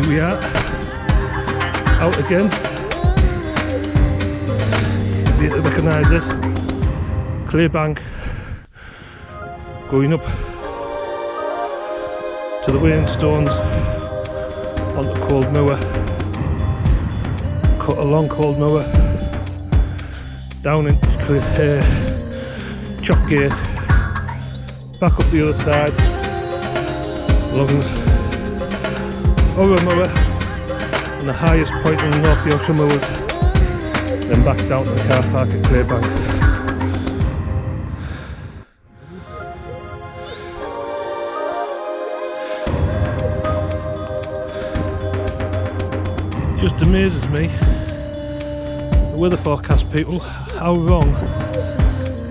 Here we are, out again. You recognise this? Clear bank, going up to the Wainstones, onto Cold Moor, cut along Cold Moor, down into Chop Gate, back up the other side, along Urra Moor, and the highest point in the North York Moors, then back down to the car park at Clearbank. Just amazes me, the weather forecast people, how wrong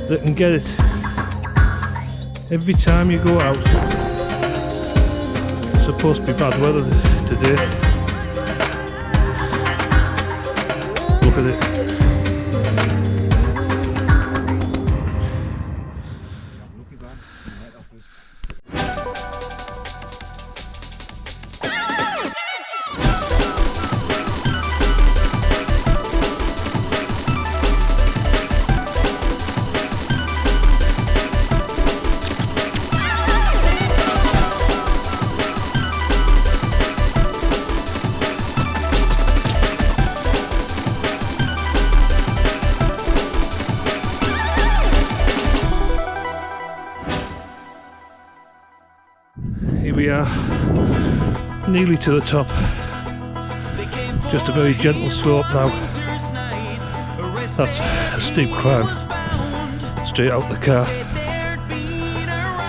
they can get it. Every time you go out, it's supposed to be bad weather today. Look at it. Here we are, nearly to the top. Just a very gentle slope now. That's a steep climb, straight out the car.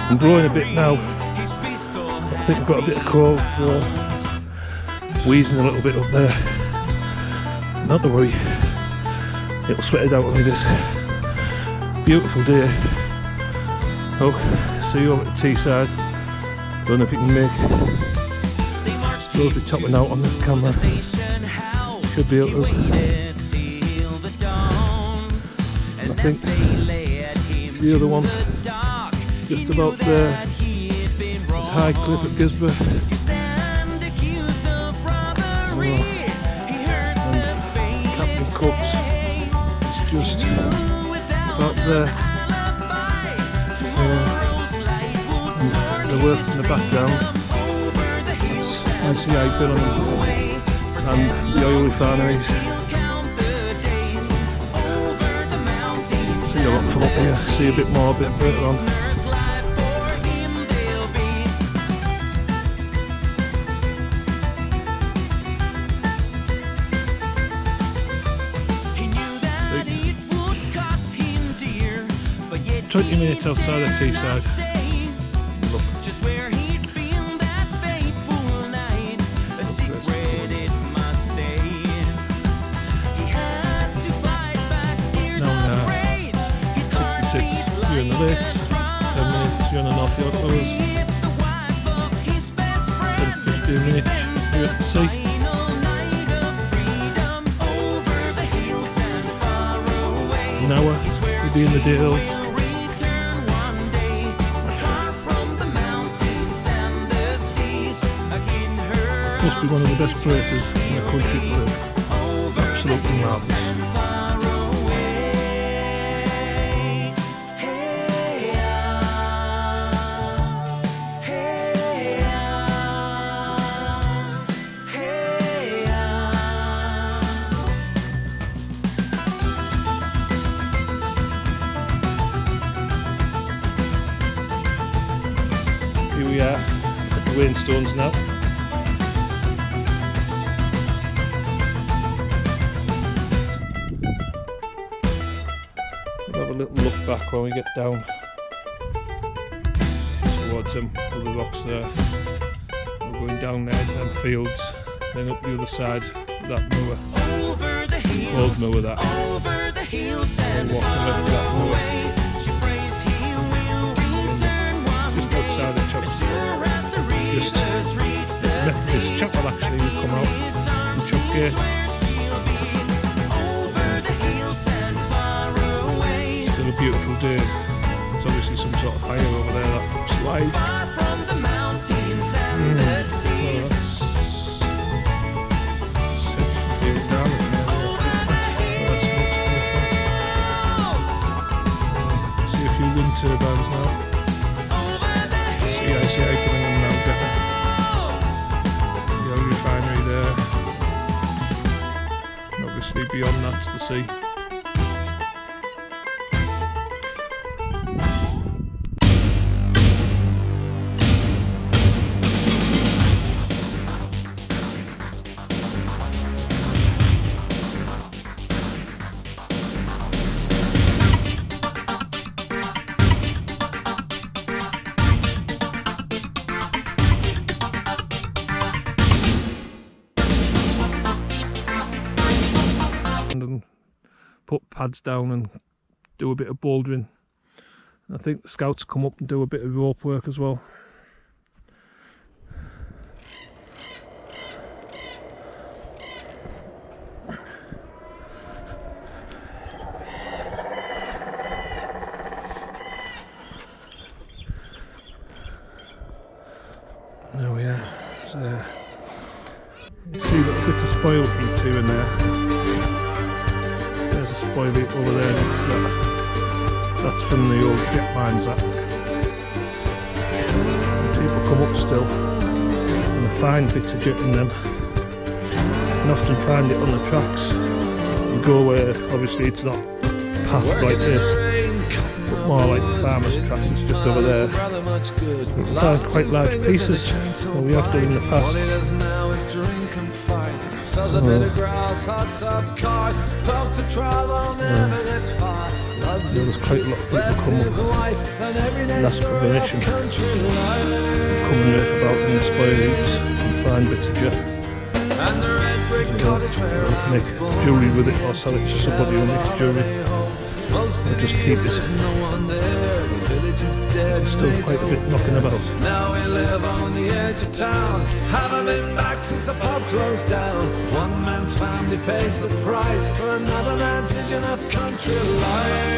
I'm blowing a bit now. I think I've got a bit of cold, so wheezing a little bit up there. Not to worry, it'll sweat it out of me this beautiful day. Oh, see you over at the Teesside. Don't know if you can make will be topping out on this camera. Should be able to. And I think the other one just about there is High Cliff at Gisborne. Oh, and Captain Cook's is just about there. The work in the background, that's ICI Billon and the oil refineries. See a lot from up here, see a bit more a bit further on. See, 20 minutes outside of Teesside. Just where he'd been that fateful night, a secret it must stay. He had to fight back tears of rage. His heart beat like a drum. You're on the North York Moor. 15 minutes here at the sea. An hour, you'll be in the Dale. Must be one of the best places in the country to live. Absolutely marvellous. Here we are at the Wainstones now. Have a little look back when we get down towards them other rocks there. We're going down there to them fields, then up the other side, that moor, Cold Moor that. We'll walk the left of that moor. Just outside the chapel. Just Methodist chapel actually will come out from Chop Gate. A beautiful day. There's obviously some sort of fire over there that looks like. turbines now. CICI coming in now, the oil refinery there. And obviously beyond that's the sea. And put pads down and do a bit of bouldering. I think the scouts come up and do a bit of rope work as well. There we are. So, you see little bits of spoil heaps here and there. There's a spoil heap over there next to that. That's from the old jet mines that. People come up still and they find bits of jet in them. And often find it on the tracks. You go where obviously it's not paths like this, but more like the farmer's track, it's just over there. We found quite large pieces, well, we have done in the past. There was quite a lot of people come up and ask for permission to come and look about in the spoil heaps and find bits of jet. Make jewellery with it or sell it to somebody who makes jewellery. Or just keep it. Still quite a bit knocking about. Now we live on the edge of town. Haven't been back since the pub closed down. One man's family pays the price for another man's vision of country life.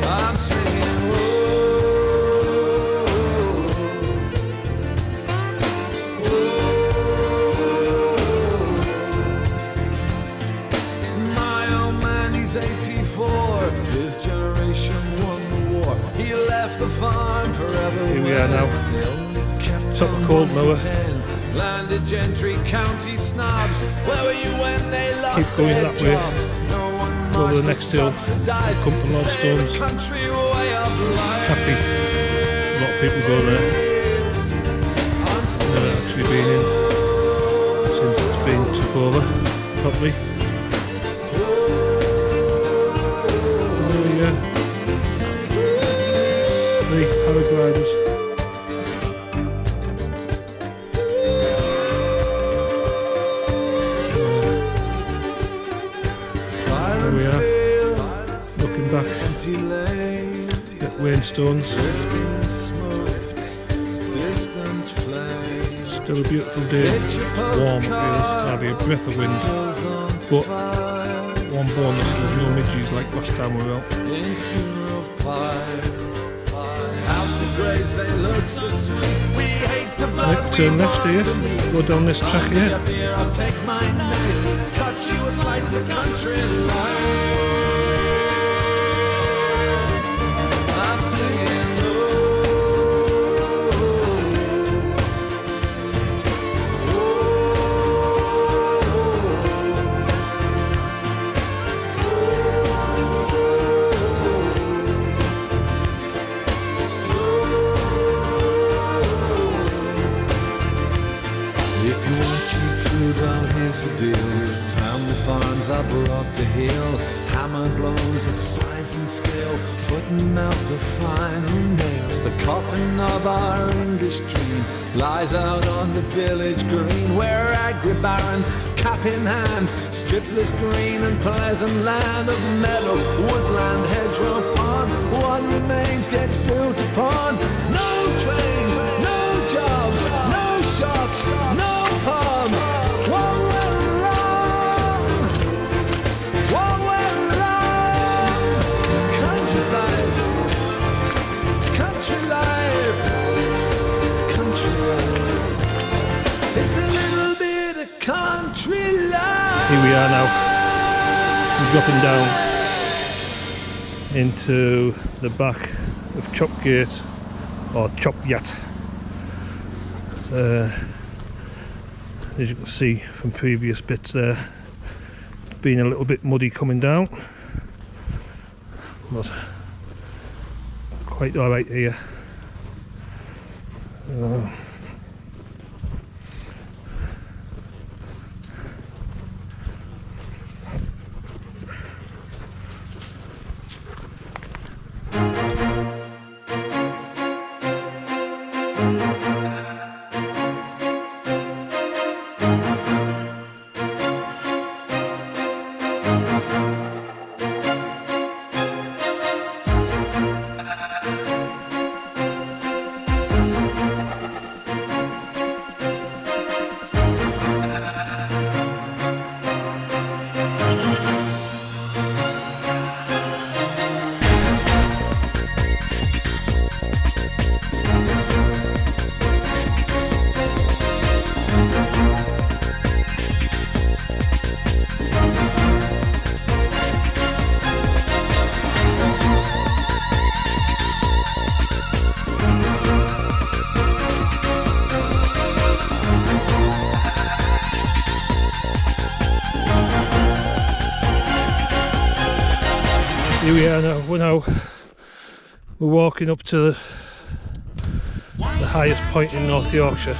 I'm singing, whoa. His generation won the war. He left the farm forever. Here we are now. Top of cold mower. Landed gentry, county snobs. Where were you when they lost keep going their that way. jobs? No one Go to the next hill. Come to Wainstones. Happy. A lot of people go there. Never actually been in since it's been took over properly. The paragliders. There we are, looking back at Wainstones. Still a beautiful day, warm, feels hardly a breath of wind, but one bonus, there's no midges like last time we were out. Right, turn left here, go down this track here. I'll take my knife, cut you a slice of country life. I'm singing, well, here's the deal. Family farms are brought to heel. Hammer blows of size and scale. Foot and mouth of final nail. The coffin of our English dream lies out on the village green, where agri-barons, cap in hand, strip this green and pleasant land of meadow, woodland, hedgerow, pond. What remains gets built upon. No trains, no jobs, no shops, no pubs. What went wrong? What went wrong? Country life, country life, country life. It's a little bit of country life. Here we are now, we're dropping down into the back of Chop Gate or Chop Yat. So, as you can see from previous bits there, it's been a little bit muddy coming down, but quite alright here. Here we are now, we're walking up to the highest point in North Yorkshire.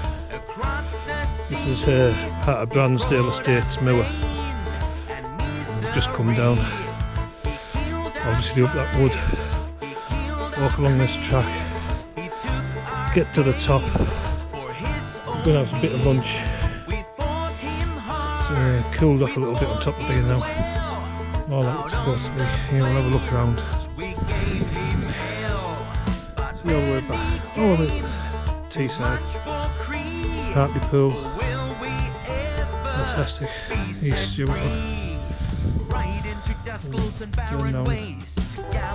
This is part of Bransdale Estates Moor. We've just come down, obviously up that wood, walk along this track, get to the top, we're going to have a bit of lunch. It's cooled off a little bit on top of here now. All that looks supposed to be. Here, we'll have a look around. See all the way back. Oh, the Teesside. Hartley Pool. Fantastic. East Stewart.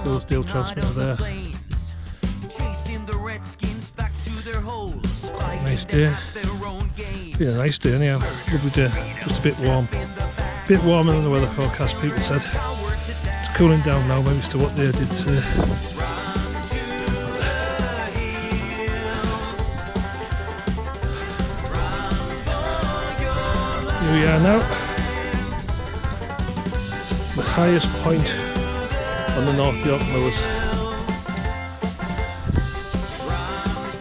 Hillsdale Transmitter there. Nice day. It's been a nice day anyhow. Lovely day. Just a bit warm. Bit warmer than the weather forecast people said. It's cooling down now, maybe to what they did say. Here we are now. The highest point on the North York Moors.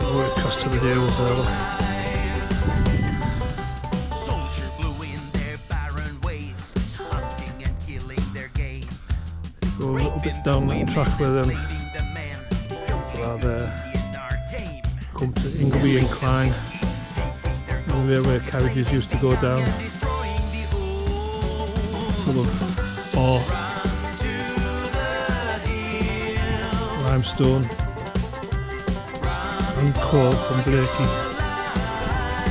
All the way across to the Dales there. Go a little bit down the track where them people are there. Come to Ingleby Incline, where carriages used to go down. Full of ore, limestone and coal from Blakey.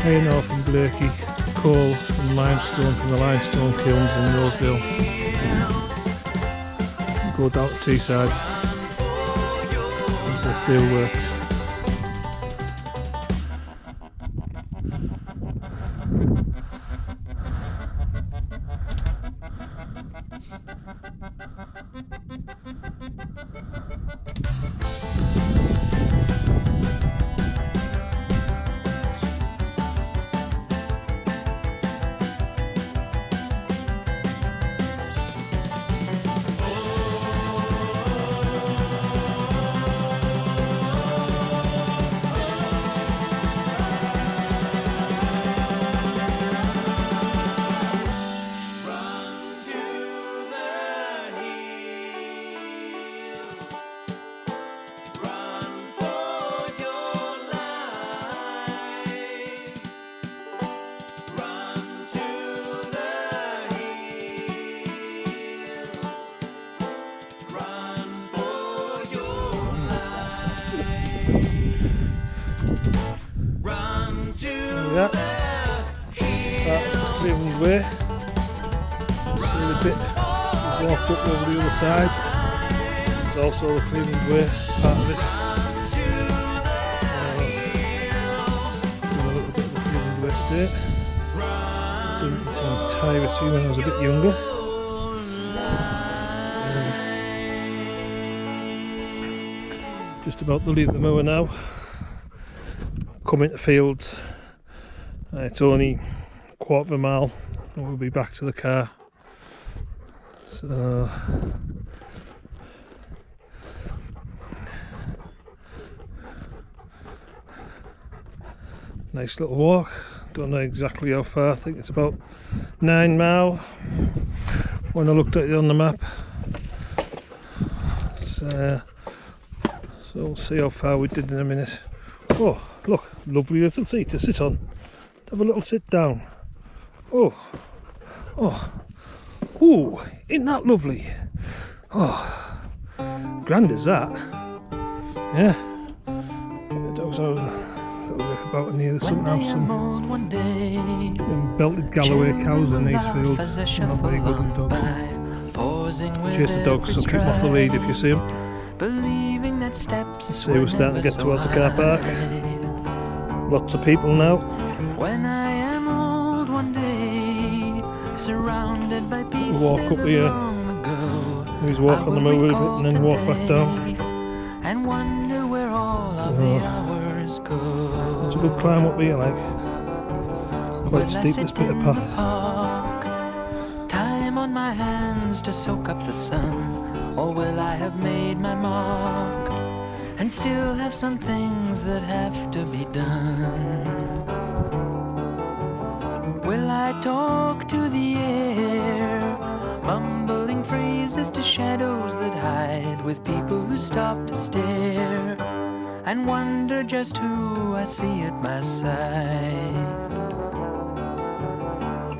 Iron ore from Blakey, coal and limestone from the limestone kilns in Rosedale. Go down to Teesside, the steel works. Yeah, that's the Cleveland Way. See the bit we've walked up over the other side. There's also the Cleveland Way part of it. Doing a little bit of the Cleveland Way today. Done it in entirety when I was a bit younger. Just about to leave the moor now. Come into fields. It's only a quarter of a mile and we'll be back to the car. So nice little walk. Don't know exactly how far. I think it's about 9 mile when I looked at it on the map. So we'll see how far we did in a minute. Oh, look, lovely little seat to sit on. Have a little sit down. Oh, ooh, isn't that lovely? Oh, grand is that. Yeah. The dogs are a little bit about in here. There's some belted Galloway cows in these fields. Not very good with dogs. Chase the dogs, so keep them off the lead if you see them. Believing that steps See, we're starting to get towards the car park. Lots of people now. When I am old one day, surrounded by pieces We'll walk up here. He's walk on the moor a bit and then walk back down. And wonder where all of the hours go. It's a good climb up here, like. Quite steep, this bit of path. Time on my hands to soak up the sun. Or will I have made my mark and still have some things that have to be done? Will I talk to the air, mumbling phrases to shadows that hide, with people who stop to stare and wonder just who I see at my side?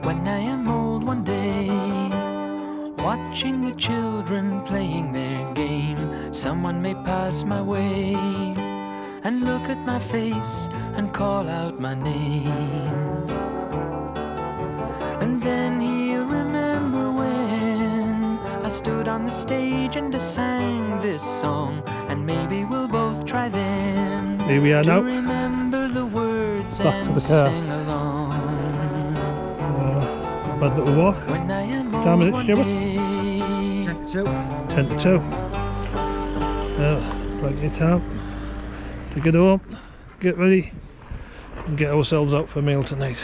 When I am old one day, watching the children playing their game, someone may pass my way and look at my face and call out my name. And then he'll remember when I stood on the stage and I sang this song, and maybe we'll both try then Here we are now. to remember the words Back to and the car. sing along. Bad little walk. When I am Time is it, old Stuart? one day, 10 to 2. Plenty of time to get home, get ready and get ourselves out for a meal tonight.